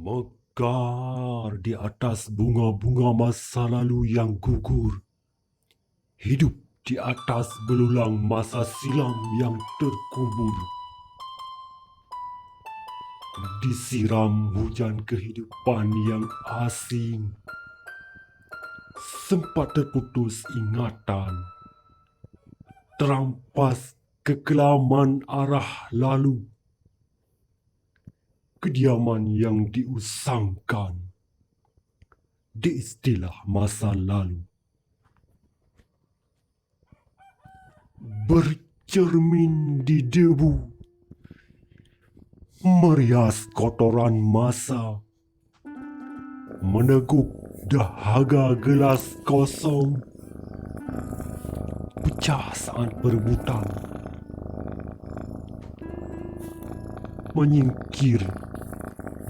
Mekar di atas bunga-bunga masa lalu yang gugur. Hidup di atas belulang masa silam yang terkubur. Disiram hujan kehidupan yang asing. Sempat terputus ingatan. Terampas kekelaman arah lalu. Kediaman yang diusangkan di istilah masa lalu. Bercermin di debu, merias kotoran masa, meneguk dahaga gelas kosong, pecah saat perebutan, menyingkir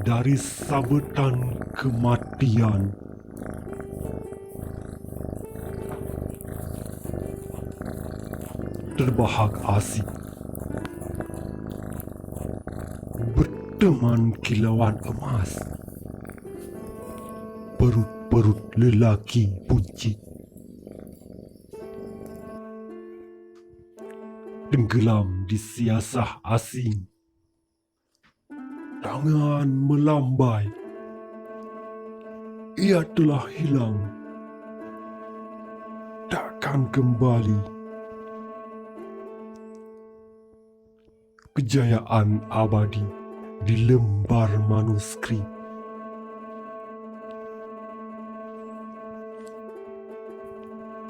dari sabetan kematian. Terbahak asik, berteman kilauan emas, perut-perut lelaki buncit, tenggelam di siasah asing. Tangan melambai, ia telah hilang, takkan kembali. Kejayaan abadi di lembar manuskrip.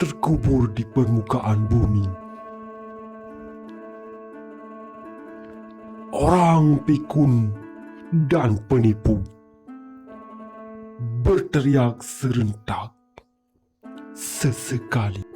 Terkubur di permukaan bumi. Orang pikun dan penipu berteriak serentak sesekali.